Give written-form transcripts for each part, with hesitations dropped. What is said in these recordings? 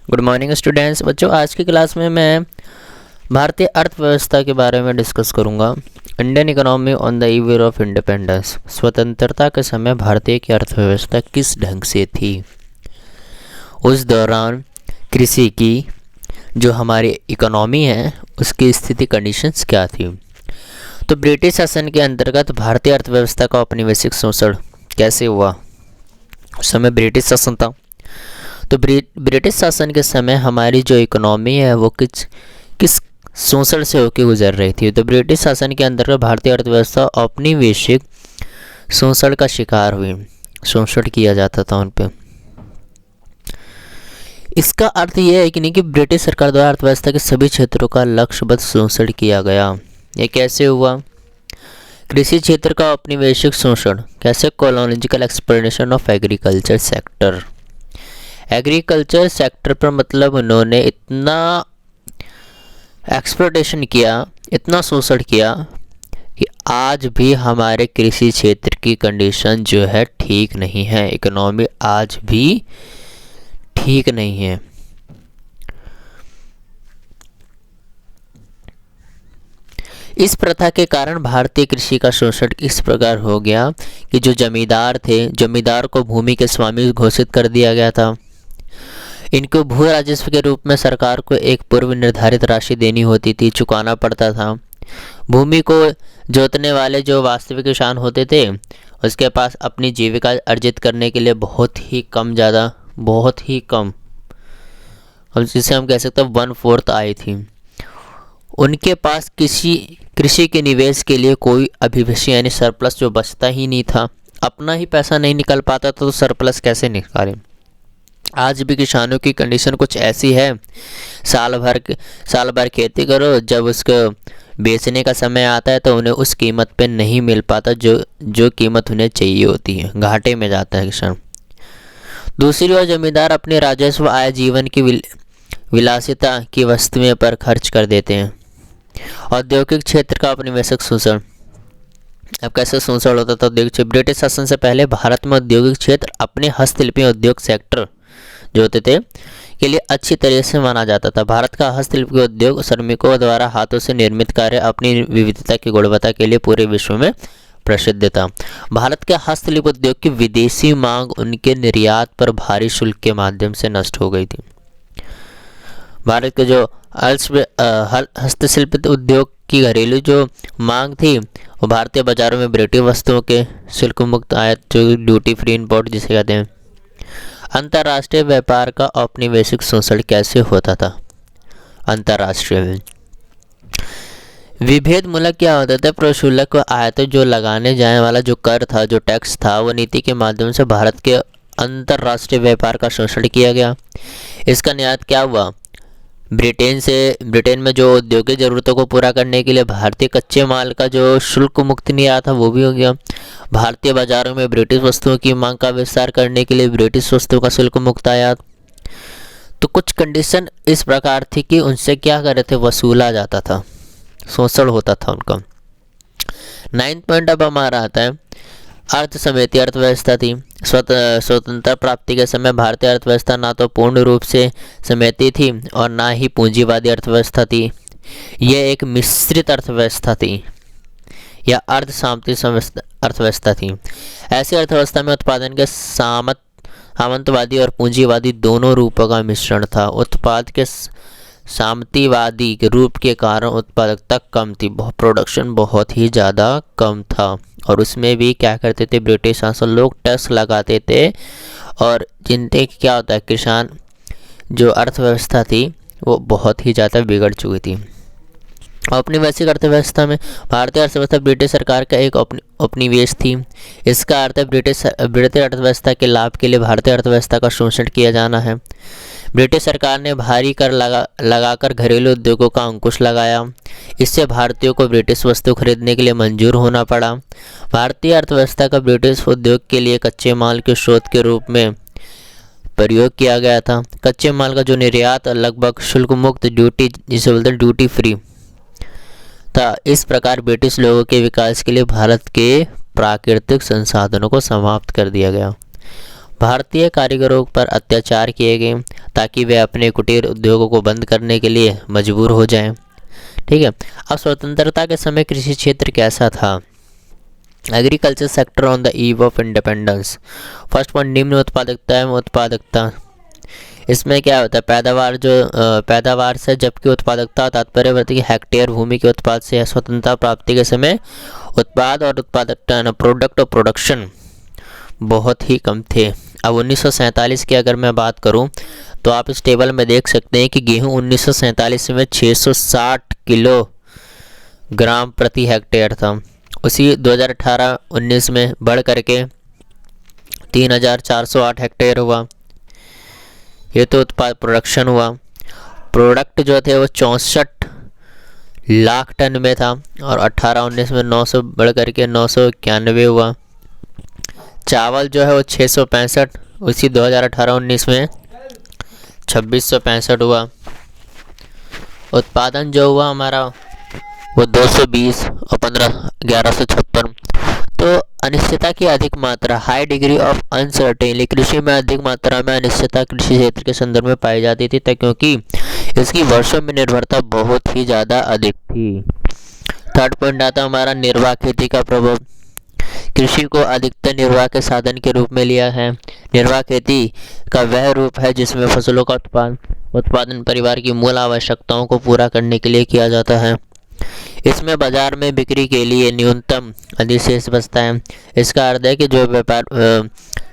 Good morning students. बच्चों, आज की क्लास में मैं भारतीय अर्थव्यवस्था के बारे में डिस्कस करूंगा। Indian economy on the eve of independence. स्वतंत्रता के समय भारतीय की अर्थव्यवस्था किस ढंग से थी? उस दौरान कृषि की जो हमारी इकोनॉमी है उसकी स्थिति कंडीशंस क्या थी? तो ब्रिटिश शासन के अंतर्गत भारतीय अर्थव्यवस्था का औपनिवेशिक शोषण कैसे हुआ? उस समय ब्रिटिश शासन था। तो ब्रिटिश शासन के समय हमारी जो इकोनॉमी है वो किस किस शोषण से होकर गुजर रही थी? तो ब्रिटिश शासन के अंतर्गत भारतीय अर्थव्यवस्था औपनिवेशिक शोषण का शिकार हुई। शोषण किया जाता था उन पे। इसका अर्थ यह है कि नहीं कि ब्रिटिश सरकार द्वारा अर्थव्यवस्था के सभी क्षेत्रों का लक्ष्यबद्ध शोषण किया गया। ये कैसे हुआ? कृषि क्षेत्र का औपनिवेशिक शोषण कैसे? Colonial exploitation of agriculture sector. Agriculture sector पर मतलब उन्होंने इतना एक्सप्लोइटेशन किया, इतना शोषण किया कि आज भी हमारे कृषि क्षेत्र की कंडीशन जो है ठीक नहीं है। इकोनॉमी आज भी ठीक नहीं है। इस प्रथा के कारण भारतीय कृषि का शोषण इस प्रकार हो गया कि जो जमींदार थे, जमींदार को भूमि के स्वामी घोषित कर दिया गया था। इनको भू राजस्व के रूप में सरकार को एक पूर्व निर्धारित राशि देनी होती थी, चुकाना पड़ता था। भूमि को जोतने वाले जो वास्तविक किसान होते थे उसके पास अपनी जीविका अर्जित करने के लिए बहुत ही कम और जिसे हम कह सकते हैं 1/4 आय थी। उनके पास कृषि के निवेश के लिए कोई अभिवृद्धि यानी सरप्लस जो बचता ही नहीं था। अपना ही पैसा नहीं निकल पाता तो सरप्लस कैसे निकालें? आज भी किसानों की कंडीशन कुछ ऐसी है, साल भर खेती करो, जब उसको बेचने का समय आता है तो उन्हें उस कीमत पे नहीं मिल पाता जो कीमत उन्हें चाहिए होती है। घाटे में जाता है किसान। दूसरी ओर जमींदार अपने राजस्व आय जीवन की विलासिता की वस्तुएं पर खर्च कर देते हैं। औद्योगिक क्षेत्र का औपनिवेशिक शोषण। अब कैसे शोषण होता था औद्योगिक क्षेत्र? ब्रिटिश शासन से पहले भारत में औद्योगिक क्षेत्र अपने हस्तशिल्पी उद्योग सेक्टर जो होते थे के लिए अच्छी तरह से माना जाता था। भारत का हस्तशिल्प उद्योग श्रमिकों द्वारा हाथों से निर्मित कार्य अपनी विविधता की गुणवत्ता के लिए पूरे विश्व में प्रसिद्ध था। भारत के हस्तशिल्प उद्योग की विदेशी मांग उनके निर्यात पर भारी शुल्क के माध्यम से नष्ट हो गई थी। भारत के जो हस्तशिल्प उद्योग की घरेलू जो मांग थी वो भारतीय बाजारों में ब्रिटिश वस्तुओं के शुल्क मुक्त आयात जो ड्यूटी फ्री इंपोर्ट जिसे कहते हैं। अंतर्राष्ट्रीय व्यापार का औपनिवेशिक शोषण कैसे होता था? अंतर्राष्ट्रीय विभेद मूलक क्या होता था? प्रशुल्क आयात जो लगाने जाने वाला जो कर था, जो टैक्स था, वो नीति के माध्यम से भारत के अंतर्राष्ट्रीय व्यापार का शोषण किया गया। इसका न्याय क्या हुआ? ब्रिटेन में जो औद्योगिक ज़रूरतों को पूरा करने के लिए भारतीय कच्चे माल का जो शुल्क मुक्त नहीं आया था वो भी हो गया। भारतीय बाजारों में ब्रिटिश वस्तुओं की मांग का विस्तार करने के लिए ब्रिटिश वस्तुओं का शुल्क मुक्त आयात। तो कुछ कंडीशन इस प्रकार थी कि उनसे क्या कर रहे थे? वसूला जाता था, शोषण होता था उनका। 9th पॉइंट अब हमारा आता है अर्थ समिति अर्थव्यवस्था थी। स्वतंत्रता प्राप्ति के समय भारतीय अर्थव्यवस्था ना तो पूर्ण रूप से समिति थी और ना ही पूंजीवादी अर्थव्यवस्था थी। यह एक मिश्रित अर्थव्यवस्था थी या अर्ध सामंती अर्थव्यवस्था थी। ऐसी अर्थव्यवस्था में उत्पादन के सामंतवादी और पूंजीवादी दोनों रूपों का मिश्रण था। उत्पाद के सामंतीवादी के रूप के कारण उत्पादकता कम थी, प्रोडक्शन बहुत ही ज़्यादा कम था और उसमें भी क्या करते थे ब्रिटिश शासन लोग? टैक्स लगाते थे और जिनसे क्या होता है किसान जो अर्थव्यवस्था थी वो बहुत ही ज़्यादा बिगड़ चुकी थी। औपनिवेशिक अर्थव्यवस्था में भारतीय अर्थव्यवस्था ब्रिटिश सरकार का एक उपनिवेश थी। इसका अर्थ है ब्रिटिश अर्थव्यवस्था के लाभ के लिए भारतीय अर्थव्यवस्था का शोषण किया जाना है। ब्रिटिश सरकार ने भारी कर लगाकर घरेलू उद्योगों का अंकुश लगाया। इससे भारतीयों को ब्रिटिश वस्तु खरीदने के लिए मंजूर होना पड़ा। भारतीय अर्थव्यवस्था का ब्रिटिश उद्योग के लिए कच्चे माल के स्रोत के रूप में प्रयोग किया गया था। कच्चे माल का जो निर्यात लगभग शुल्क मुक्त जिसे बोलते हैं ड्यूटी फ्री था। इस प्रकार ब्रिटिश लोगों के विकास के लिए भारत के प्राकृतिक संसाधनों को समाप्त कर दिया गया। भारतीय कारीगरों पर अत्याचार किए गए ताकि वे अपने कुटीर उद्योगों को बंद करने के लिए मजबूर हो जाएं। ठीक है। अब स्वतंत्रता के समय कृषि क्षेत्र कैसा था? Agriculture sector on the eve of independence. First point, निम्न उत्पादकता एवं उत्पादकता। इसमें क्या होता है, पैदावार से, जबकि उत्पादकता तात्पर्य वर्ती कि हेक्टेयर भूमि के उत्पाद से है। स्वतंत्रता प्राप्ति के समय उत्पाद और उत्पादकता, प्रोडक्ट और प्रोडक्शन बहुत ही कम थे। अब 1947 की अगर मैं बात करूं तो आप इस टेबल में देख सकते हैं कि गेहूं 1947 में 660 किलोग्राम प्रति हेक्टेयर था। उसी 2018-19 में बढ़ करके 3408 हेक्टेयर हुआ। ये तो उत्पाद प्रोडक्शन हुआ। प्रोडक्ट जो थे वो 64 लाख टन में था और 18-19 में 900 बढ़ करके 991 हुआ। चावल जो है वो 665, उसी 2018-19 में 2665 हुआ। उत्पादन जो हुआ हमारा वो 220 और 1156। तो अनिश्चितता की अधिक मात्रा, हाई डिग्री ऑफ अनसर्टेनिटी, कृषि में अधिक मात्रा में अनिश्चितता कृषि क्षेत्र के संदर्भ में पाई जाती थी क्योंकि इसकी वर्षों में निर्भरता बहुत ही ज़्यादा अधिक थी। थर्ड पॉइंट आता है हमारा निर्वाह खेती का प्रभाव। कृषि को अधिकतर निर्वाह के साधन के रूप में लिया है। निर्वाह खेती का वह रूप है जिसमें फसलों का उत्पादन परिवार की मूल आवश्यकताओं को पूरा करने के लिए किया जाता है। इसमें बाजार में बिक्री के लिए न्यूनतम अधिशेष बचता है। इसका अर्थ है कि जो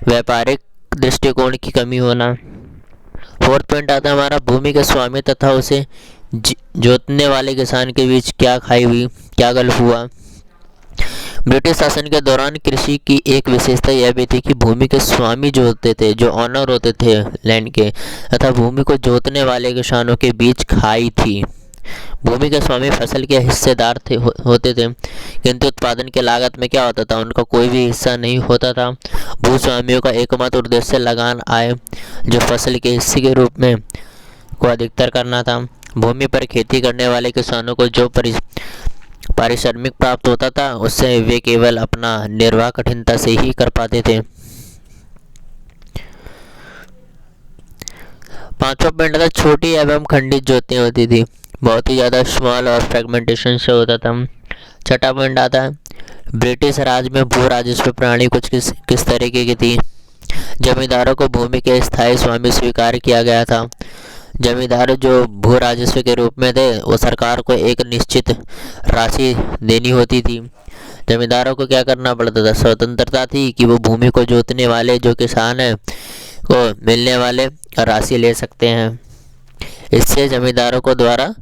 व्यापारिक दृष्टिकोण की कमी होना। फोर्थ पॉइंट आता है हमारा भूमि के स्वामी तथा उसे जोतने वाले किसान के बीच क्या गल्फ हुआ। ब्रिटिश शासन के दौरान कृषि की एक विशेषता यह भी थी कि भूमि के स्वामी जो होते थे, जो ऑनर होते थे लैंड के, तथा भूमि को जोतने वाले किसानों के बीच खाई थी। भूमि के स्वामी फसल के हिस्सेदार होते थे, किंतु उत्पादन के लागत में क्या होता था, उनका कोई भी हिस्सा नहीं होता था। भूस्वामियों का एकमात्र उद्देश्य लगान आय जो फसल के हिस्से के रूप में को अधिकतर करना था। भूमि पर खेती करने वाले किसानों को जो पारिश्रमिक प्राप्त होता था उससे वे केवल अपना निर्वाह कठिनता से ही कर पाते थे। पांचवा पॉइंट था छोटी एवं खंडित जोतियाँ होती थी, बहुत ही ज़्यादा स्मॉल और फ्रेगमेंटेशन से होता था। छठा पॉइंट आता है ब्रिटिश राज में भू राजस्व प्रणाली कुछ किस तरीके की थी। जमींदारों को भूमि के स्थायी स्वामी स्वीकार किया गया था। जमींदार जो भू राजस्व के रूप में थे वो सरकार को एक निश्चित राशि देनी होती थी। जमींदारों को क्या करना पड़ता था, स्वतंत्रता थी कि वो भूमि को जोतने वाले जो किसान हैं को मिलने वाले राशि ले सकते हैं। इससे जमींदारों को द्वारा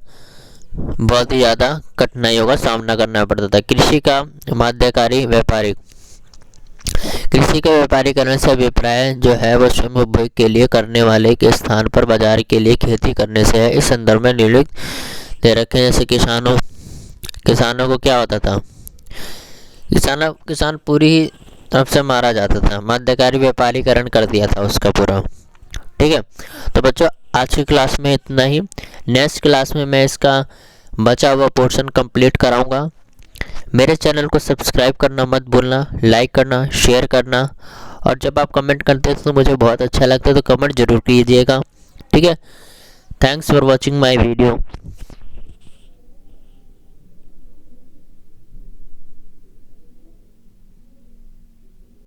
बहुत ही ज़्यादा कठिनाइयों का सामना करना पड़ता था। कृषि का माध्यकारी व्यापारिक, कृषि के व्यापारीकरण से अभिप्राय जो है वो स्वयं उपभोग के लिए करने वाले के स्थान पर बाजार के लिए खेती करने से है। इस संदर्भ में निम्नलिखित दे रखे हैं। जैसे किसानों को क्या होता था, किसान पूरी ही तरफ से मारा जाता था। मध्यकारी व्यापारीकरण कर दिया था उसका पूरा। ठीक है, तो बच्चों आज की क्लास में इतना ही। नेक्स्ट क्लास में मैं इसका बचा हुआ पोर्शन कंप्लीट कराऊंगा। मेरे चैनल को सब्सक्राइब करना मत भूलना, लाइक करना, शेयर करना, और जब आप कमेंट करते हैं तो मुझे बहुत अच्छा लगता है, तो कमेंट ज़रूर कीजिएगा। ठीक है, thanks for watching my video.